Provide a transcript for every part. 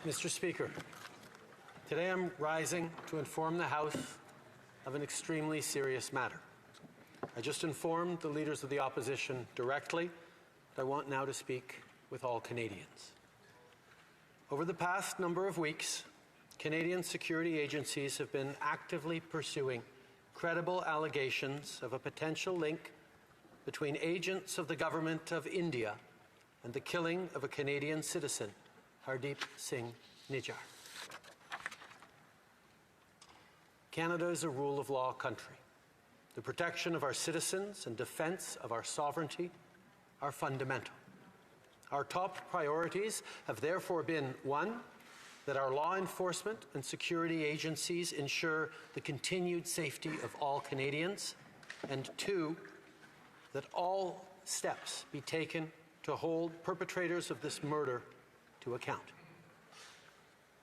Mr. Speaker, today I'm rising to inform the House of an extremely serious matter. I just informed the leaders of the opposition directly, but I want now to speak with all Canadians. Over the past number of weeks, Canadian security agencies have been actively pursuing credible allegations of a potential link between agents of the Government of India and the killing of a Canadian citizen, Hardeep Singh Nijjar. Canada is a rule of law country. The protection of our citizens and defence of our sovereignty are fundamental. Our top priorities have therefore been, one, that our law enforcement and security agencies ensure the continued safety of all Canadians, and two, that all steps be taken to hold perpetrators of this murder to account.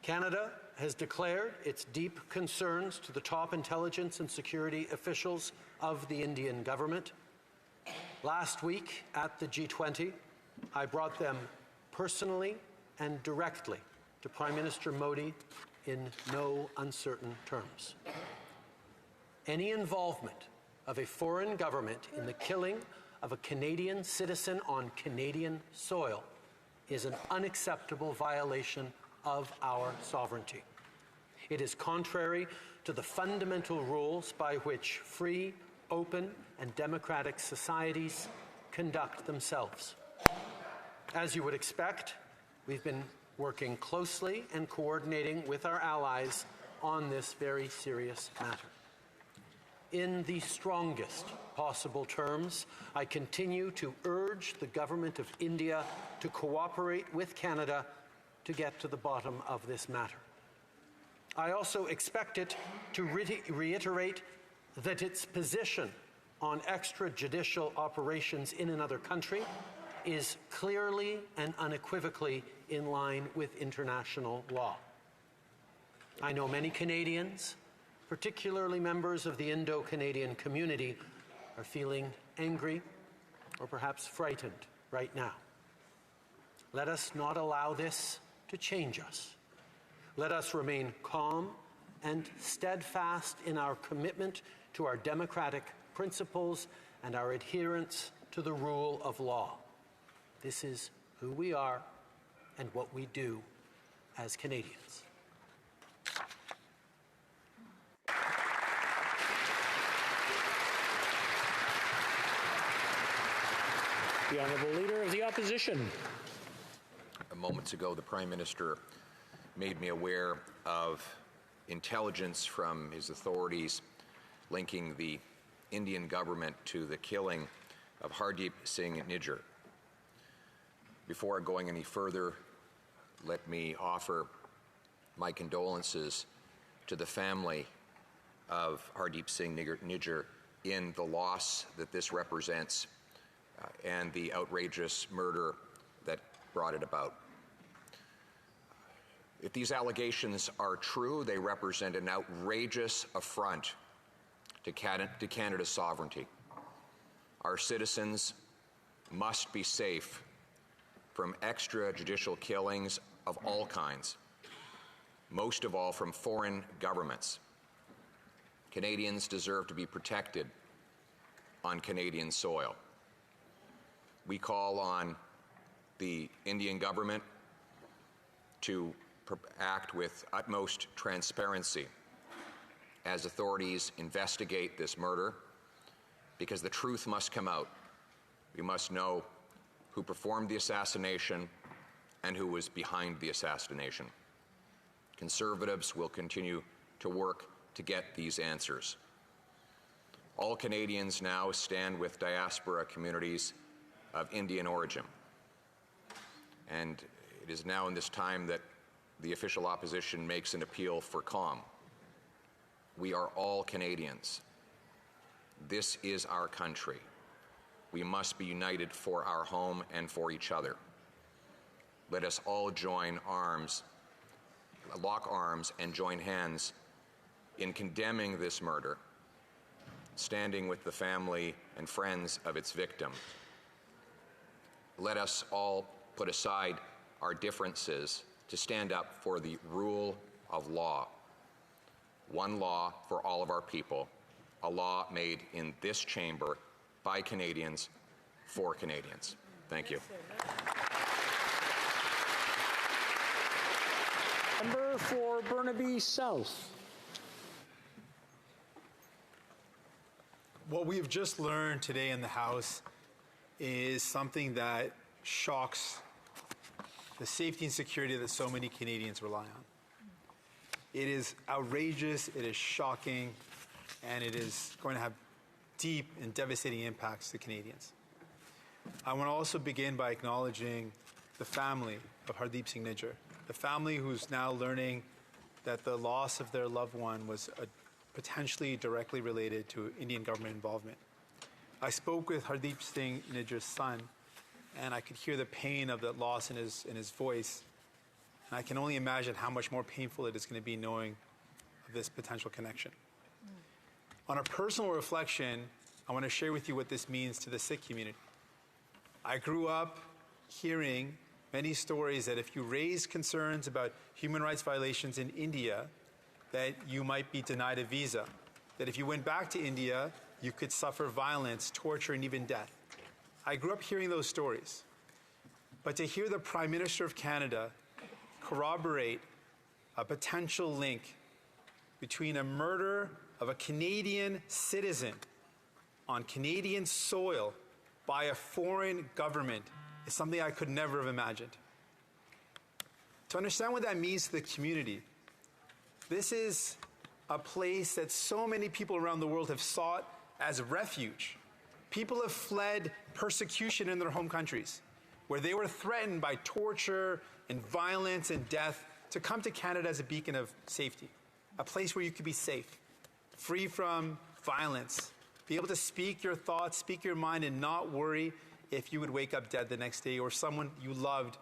Canada has declared its deep concerns to the top intelligence and security officials of the Indian government. Last week at the G20, I brought them personally and directly to Prime Minister Modi in no uncertain terms. Any involvement of a foreign government in the killing of a Canadian citizen on Canadian soil is an unacceptable violation of our sovereignty. It is contrary to the fundamental rules by which free, open, and democratic societies conduct themselves. As you would expect, we've been working closely and coordinating with our allies on this very serious matter. In the strongest possible terms, I continue to urge the Government of India to cooperate with Canada to get to the bottom of this matter. I also expect it to reiterate that its position on extrajudicial operations in another country is clearly and unequivocally in line with international law. I know many Canadians, particularly members of the Indo-Canadian community, are feeling angry or perhaps frightened right now. Let us not allow this to change us. Let us remain calm and steadfast in our commitment to our democratic principles and our adherence to the rule of law. This is who we are and what we do as Canadians. The Honourable Leader of the Opposition. Moments ago, the Prime Minister made me aware of intelligence from his authorities linking the Indian government to the killing of Hardeep Singh Nijjar. Before going any further, let me offer my condolences to the family of Hardeep Singh Nijjar in the loss that this represents and the outrageous murder that brought it about. If these allegations are true, they represent an outrageous affront to Canada's sovereignty. Our citizens must be safe from extrajudicial killings of all kinds, most of all from foreign governments. Canadians deserve to be protected on Canadian soil. We call on the Indian government to act with utmost transparency as authorities investigate this murder, because the truth must come out. We must know who performed the assassination and who was behind the assassination. Conservatives will continue to work to get these answers. All Canadians now stand with diaspora communities of Indian origin. And it is now in this time that the official opposition makes an appeal for calm. We are all Canadians. This is our country. We must be united for our home and for each other. Let us all join arms, lock arms and join hands in condemning this murder, standing with the family and friends of its victim. Let us all put aside our differences to stand up for the rule of law. One law for all of our people, a law made in this chamber by Canadians for Canadians. Thank you. Member for Burnaby South. What we've just learned today in the House is something that shocks the safety and security that so many Canadians rely on. It is outrageous, it is shocking, and it is going to have deep and devastating impacts to Canadians. I want to also begin by acknowledging the family of Hardeep Singh Nijjar, the family who's now learning that the loss of their loved one was potentially directly related to Indian government involvement. I spoke with Hardeep Singh Nijjar's son, and I could hear the pain of that loss in his voice. And I can only imagine how much more painful it is going to be knowing of this potential connection. On a personal reflection, I want to share with you what this means to the Sikh community. I grew up hearing many stories that if you raise concerns about human rights violations in India, that you might be denied a visa, that if you went back to India, you could suffer violence, torture, and even death. I grew up hearing those stories. But to hear the Prime Minister of Canada corroborate a potential link between a murder of a Canadian citizen on Canadian soil by a foreign government is something I could never have imagined. To understand what that means to the community, this is a place that so many people around the world have sought as refuge. People have fled persecution in their home countries, where they were threatened by torture and violence and death, to come to Canada as a beacon of safety, a place where you could be safe, free from violence, be able to speak your thoughts, speak your mind, and not worry if you would wake up dead the next day or someone you loved